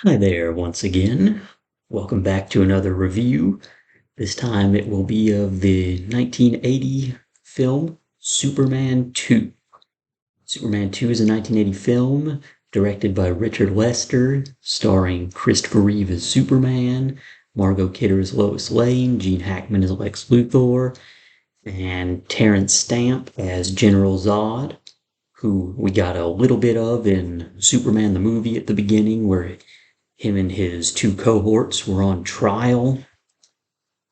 Hi there once again. Welcome back to another review. This time it will be of the 1980 film Superman 2. Superman 2 is a 1980 film directed by Richard Lester, starring Christopher Reeve as Superman, Margot Kidder as Lois Lane, Gene Hackman as Lex Luthor, and Terrence Stamp as General Zod, who we got a little bit of in Superman the movie at the beginning, where him and his two cohorts were on trial.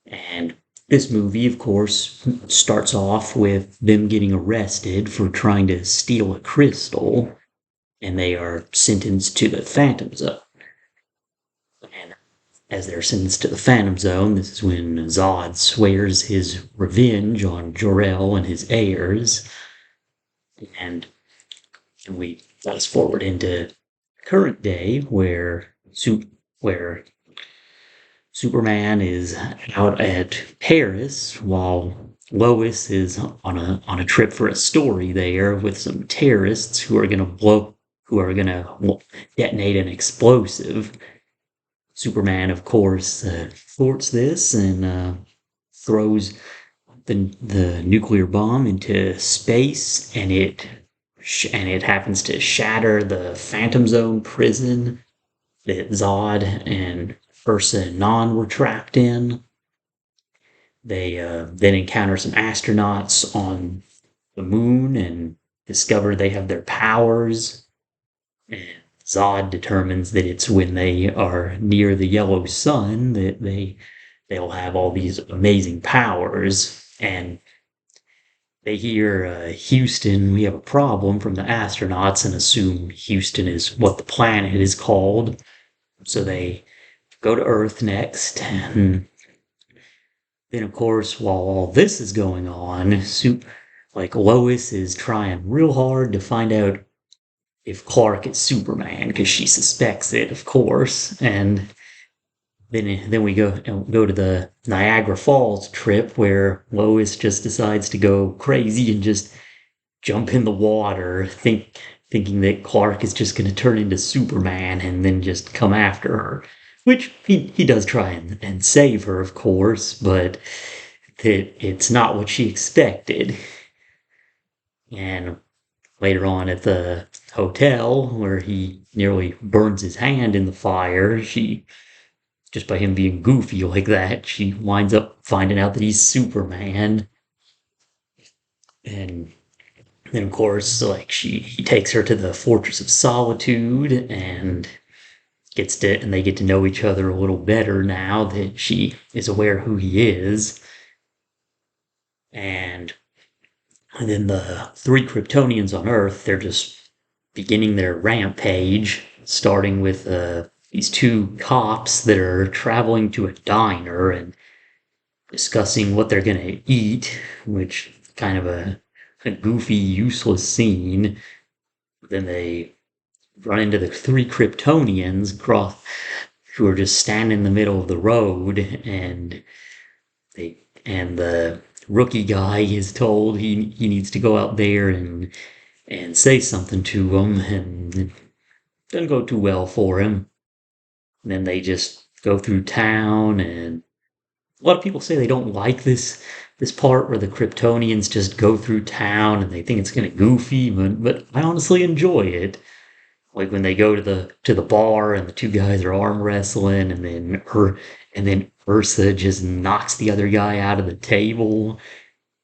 And this movie, of course, starts off with them getting arrested for trying to steal a crystal, and they are sentenced to the Phantom Zone. And as they're sentenced to the Phantom Zone, this is when Zod swears his revenge on Jor-El and his heirs. And we fast forward into current day where Superman is out at Paris while Lois is on a trip for a story there with some terrorists who are gonna detonate an explosive. Superman, of course, thwarts this and throws the nuclear bomb into space, and it happens to shatter the Phantom Zone prison that Zod and Ursa and Non were trapped in. They then encounter some astronauts on the moon and discover they have their powers. And Zod determines that it's when they are near the yellow sun that they'll have all these amazing powers. And they hear Houston, we have a problem from the astronauts, and assume Houston is what the planet is called. So they go to Earth next. And then, of course, while all this is going on, Lois is trying real hard to find out if Clark is Superman because she suspects it, of course. And then we go to the Niagara Falls trip where Lois just decides to go crazy and just jump in the water, thinking that Clark is just going to turn into Superman and then just come after her. Which he does try and save her, of course, but it's not what she expected. And later on at the hotel, where he nearly burns his hand in the fire, just by him being goofy like that, she winds up finding out that he's Superman. And then, of course, he takes her to the Fortress of Solitude and they get to know each other a little better now that she is aware who he is. And then the three Kryptonians on Earth, they're just beginning their rampage, starting with these two cops that are traveling to a diner and discussing what they're going to eat, which kind of a goofy, useless scene. Then they run into the three Kryptonians who are just standing in the middle of the road, and the rookie guy is told he needs to go out there and say something to them, and it doesn't go too well for him. And then they just go through town, and a lot of people say they don't like this part where the Kryptonians just go through town and they think it's kind of goofy, but I honestly enjoy it. Like when they go to the bar and the two guys are arm wrestling, and then Ursa just knocks the other guy out of the table.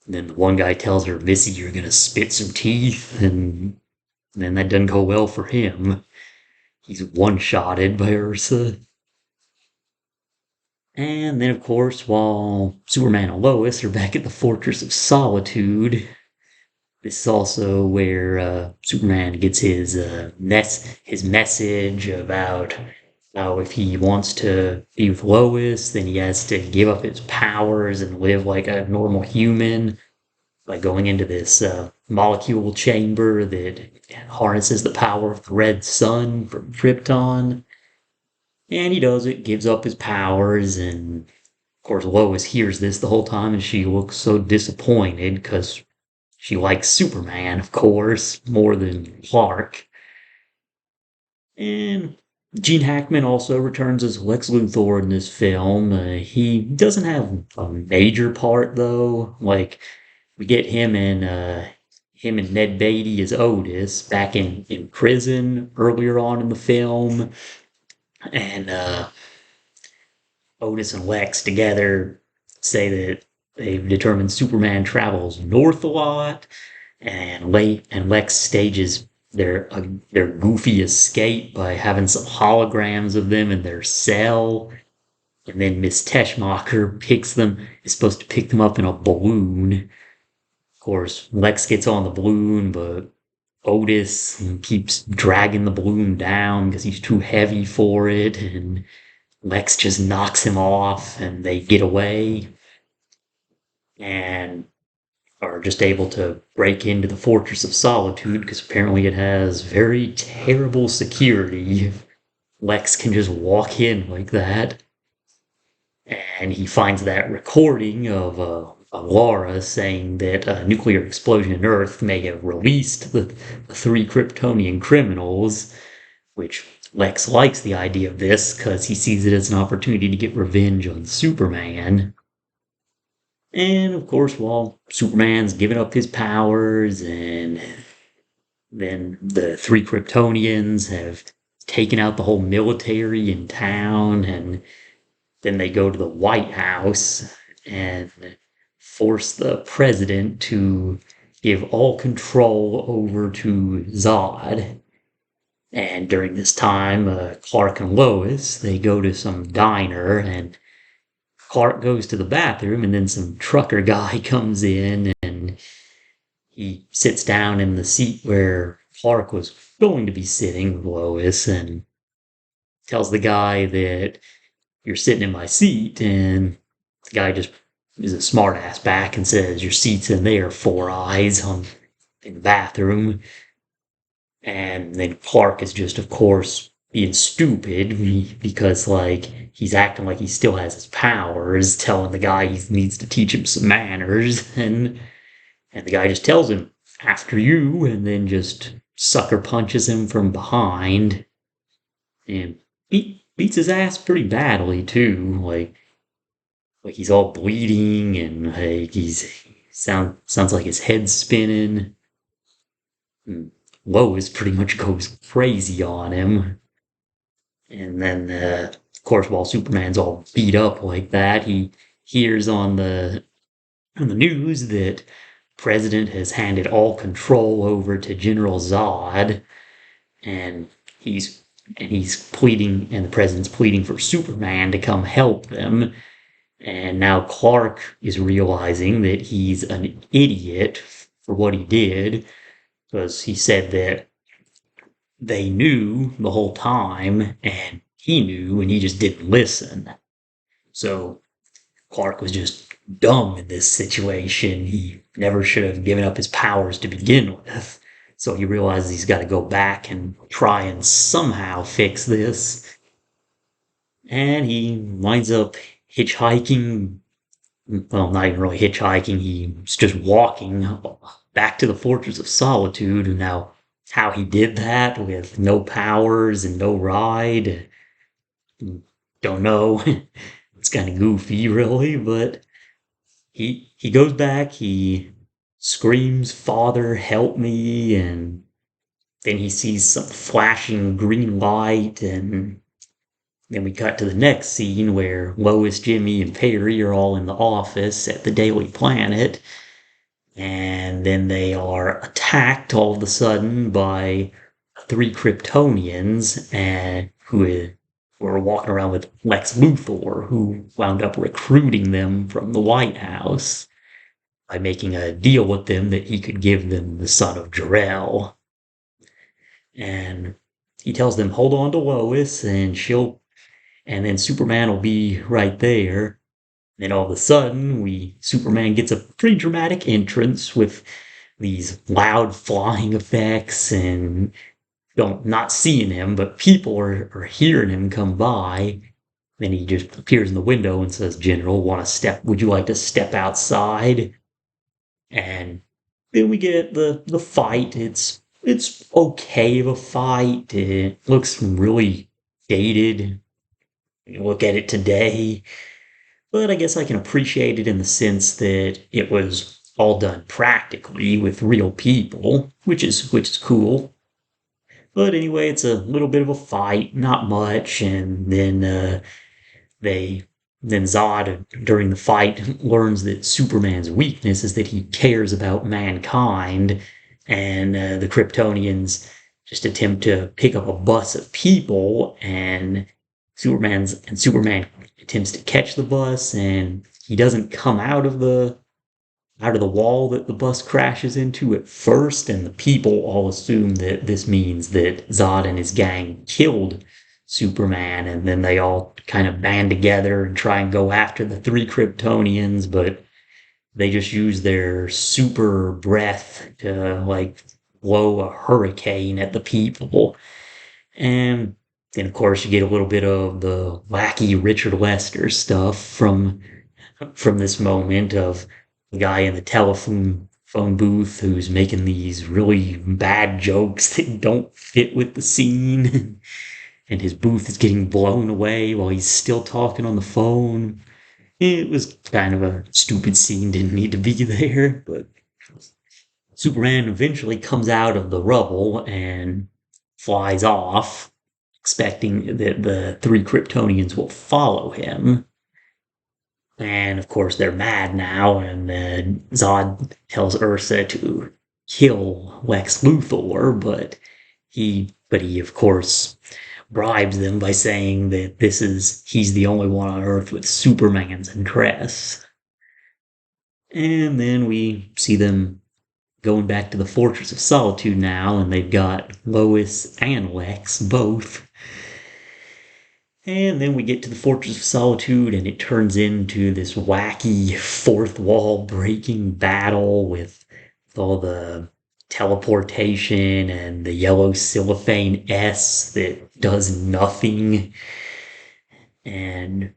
And then the one guy tells her, "Missy, you're gonna spit some teeth," and then that doesn't go well for him. He's one-shotted by Ursa. And then, of course, while Superman and Lois are back at the Fortress of Solitude, this is also where Superman gets his message about how if he wants to be with Lois, then he has to give up his powers and live like a normal human by going into this molecule chamber that harnesses the power of the red sun from Krypton. And he does it, gives up his powers, and of course Lois hears this the whole time and she looks so disappointed because she likes Superman, of course, more than Clark. And Gene Hackman also returns as Lex Luthor in this film. He doesn't have a major part though. Like we get him and Ned Beatty as Otis back in prison earlier on in the film, and Otis and Lex together say that they've determined Superman travels north a lot, and Lex stages their goofy escape by having some holograms of them in their cell, and then Miss Teschmacher picks them is supposed to pick them up in a balloon. Of course, Lex gets on the balloon, but Otis keeps dragging the balloon down because he's too heavy for it, and Lex just knocks him off, and they get away and are just able to break into the Fortress of Solitude because apparently it has very terrible security. Lex can just walk in like that, and he finds that recording of Laura saying that a nuclear explosion in Earth may have released the three Kryptonian criminals, which Lex likes the idea of this because he sees it as an opportunity to get revenge on Superman. And of course, while Superman's giving up his powers, and then the three Kryptonians have taken out the whole military in town, and then they go to the White House and force the president to give all control over to Zod. And during this time, Clark and Lois, they go to some diner, and Clark goes to the bathroom, and then some trucker guy comes in, and he sits down in the seat where Clark was going to be sitting with Lois, and tells the guy that you're sitting in my seat, and the guy just is a smartass back and says your seat's in there, Four Eyes, in the bathroom. And then Clark is just, of course, being stupid because, like, he's acting like he still has his powers, telling the guy he needs to teach him some manners, and the guy just tells him, after you, and then just sucker punches him from behind, and beats his ass pretty badly, too. Like he's all bleeding, and like sounds like his head's spinning. And Lois pretty much goes crazy on him. And then, of course, while Superman's all beat up like that, he hears on the news that President has handed all control over to General Zod, and he's he's pleading, and the president's pleading for Superman to come help them. And now Clark is realizing that he's an idiot for what he did, because he said that they knew the whole time, and he knew, and he just didn't listen. So Clark was just dumb in this situation. He never should have given up his powers to begin with. So he realizes he's got to go back and try and somehow fix this. And he winds up hitchhiking. Well, not even really hitchhiking. He's just walking back to the Fortress of Solitude. And now, how he did that with no powers and no ride, don't know. It's kind of goofy, really, but he goes back. He screams, "Father, help me!" And then he sees some flashing green light, and then we cut to the next scene where Lois, Jimmy, and Perry are all in the office at the Daily Planet, and then they are attacked all of a sudden by three Kryptonians, and who were walking around with Lex Luthor, who wound up recruiting them from the White House by making a deal with them that he could give them the son of Jor-El. And he tells them, hold on to Lois, and then Superman will be right there. Then all of a sudden, Superman gets a pretty dramatic entrance with these loud flying effects, and don't not seeing him, but people are hearing him come by. Then he just appears in the window and says, "General, would you like to step outside?" And then we get the fight. It's okay of a fight. It looks really dated. You look at it today, but I guess I can appreciate it in the sense that it was all done practically with real people, which is cool. But anyway, it's a little bit of a fight, not much, and they then Zod during the fight learns that Superman's weakness is that he cares about mankind, and the Kryptonians just attempt to pick up a bus of people, and Superman attempts to catch the bus, and he doesn't come out of the wall that the bus crashes into at first, and the people all assume that this means that Zod and his gang killed Superman, and then they all kind of band together and try and go after the three Kryptonians, but they just use their super breath to like blow a hurricane at the people. And then of course you get a little bit of the wacky Richard Lester stuff from this moment of the guy in the telephone phone booth who's making these really bad jokes that don't fit with the scene, and his booth is getting blown away while he's still talking on the phone. It was kind of a stupid scene, didn't need to be there, but Superman eventually comes out of the rubble and flies off, expecting that the three Kryptonians will follow him. And of course, they're mad now, and then Zod tells Ursa to kill Lex Luthor, but he of course bribes them by saying that he's the only one on Earth with Superman's address. And then we see them going back to the Fortress of Solitude now, and they've got Lois and Lex both. And then we get to the Fortress of Solitude, and it turns into this wacky fourth wall breaking battle with all the teleportation and the yellow cellophane S that does nothing. And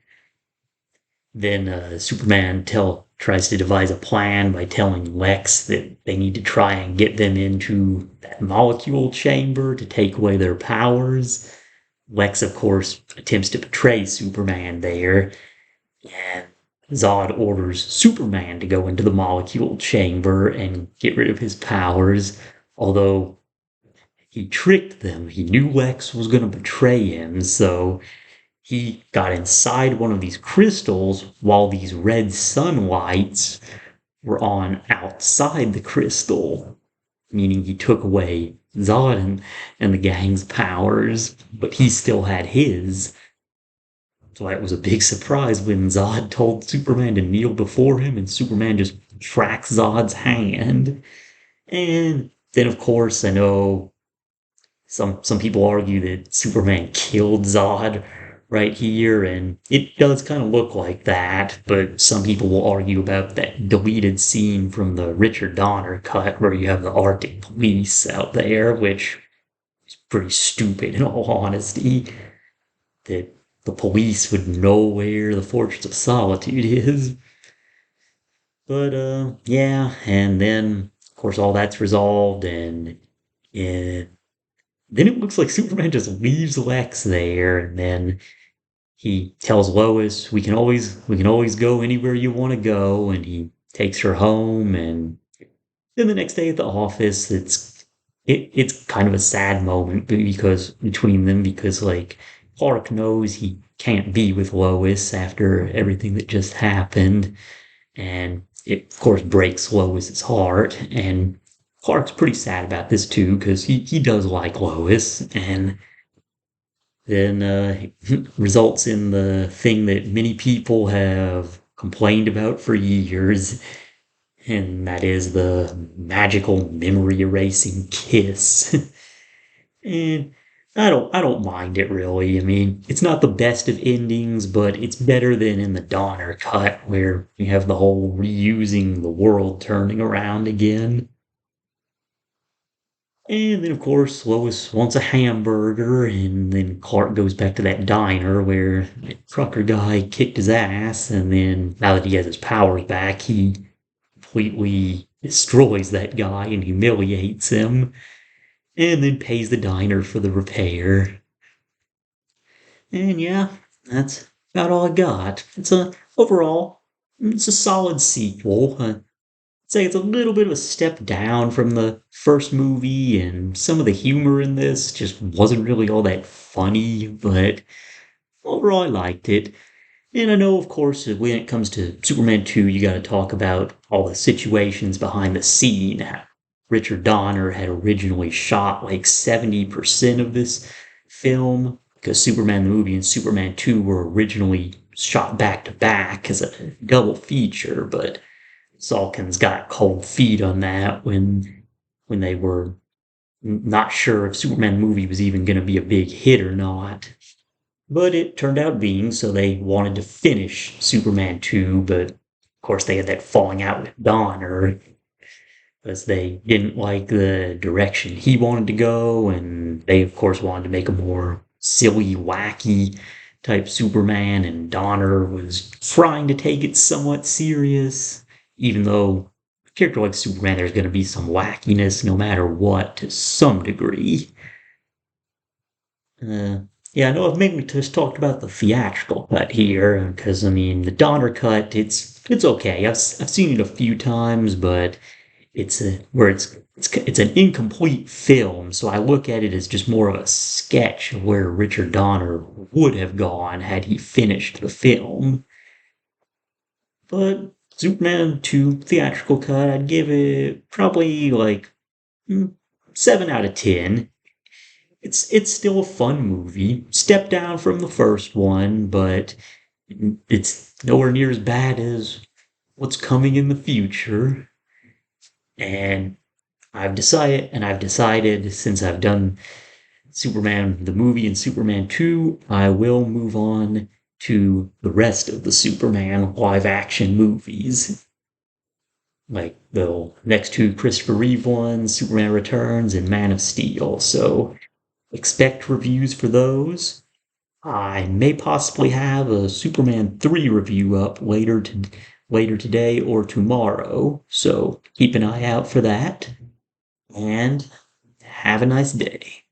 then Superman tries to devise a plan by telling Lex that they need to try and get them into that molecule chamber to take away their powers. Lex, of course, attempts to betray Superman there, and Zod orders Superman to go into the molecule chamber and get rid of his powers, although he tricked them. He knew Lex was going to betray him, so he got inside one of these crystals while these red sunlights were on outside the crystal, meaning he took away Zod and the gang's powers, but he still had his. So that was a big surprise when Zod told Superman to kneel before him, and Superman just tracks Zod's hand. And then, of course, I know some people argue that Superman killed Zod right here, and it does kind of look like that, but some people will argue about that deleted scene from the Richard Donner cut where you have the Arctic police out there, which is pretty stupid in all honesty, that the police would know where the Fortress of Solitude is. But, yeah, and then, of course, all that's resolved, and then it looks like Superman just leaves Lex there, and then he tells Lois, "We can always go anywhere you want to go," and he takes her home. And then the next day at the office, it's kind of a sad moment because between them, because like Clark knows he can't be with Lois after everything that just happened, and it of course breaks Lois's heart. And Clark's pretty sad about this too because he does like Lois, and then results in the thing that many people have complained about for years, and that is the magical memory erasing kiss. And I don't mind it really. I mean, it's not the best of endings, but it's better than in the Donner cut where you have the whole reusing the world turning around again. And then, of course, Lois wants a hamburger, and then Clark goes back to that diner where the trucker guy kicked his ass, and then now that he has his powers back, he completely destroys that guy and humiliates him, and then pays the diner for the repair. And yeah, that's about all I got. Overall, it's a solid sequel. I'd say it's a little bit of a step down from the first movie, and some of the humor in this just wasn't really all that funny, but overall I liked it. And I know, of course, that when it comes to Superman 2, you got to talk about all the situations behind the scene. How Richard Donner had originally shot like 70% of this film because Superman the movie and Superman 2 were originally shot back to back as a double feature, but Salkins got cold feet on that when they were not sure if Superman movie was even going to be a big hit or not. But it turned out being, so they wanted to finish Superman 2, but of course they had that falling out with Donner because they didn't like the direction he wanted to go, and they of course wanted to make a more silly, wacky type Superman, and Donner was trying to take it somewhat serious, even though a character like Superman, there's going to be some wackiness no matter what to some degree. Uh, yeah, I know I've mainly just talked about the theatrical cut here, because I mean the Donner cut, it's okay. I've seen it a few times, but it's a where it's an incomplete film, so I look at it as just more of a sketch of where Richard Donner would have gone had he finished the film. But Superman 2 theatrical cut, I'd give it probably like mm, 7 out of 10. It's still a fun movie. Step down from the first one, but it's nowhere near as bad as what's coming in the future. And I've decided since I've done Superman the movie and Superman 2, I will move on to the rest of the Superman live action movies. Like the next two Christopher Reeve ones, Superman Returns and Man of Steel. So expect reviews for those. I may possibly have a Superman 3 review up later today or tomorrow, so keep an eye out for that, and have a nice day.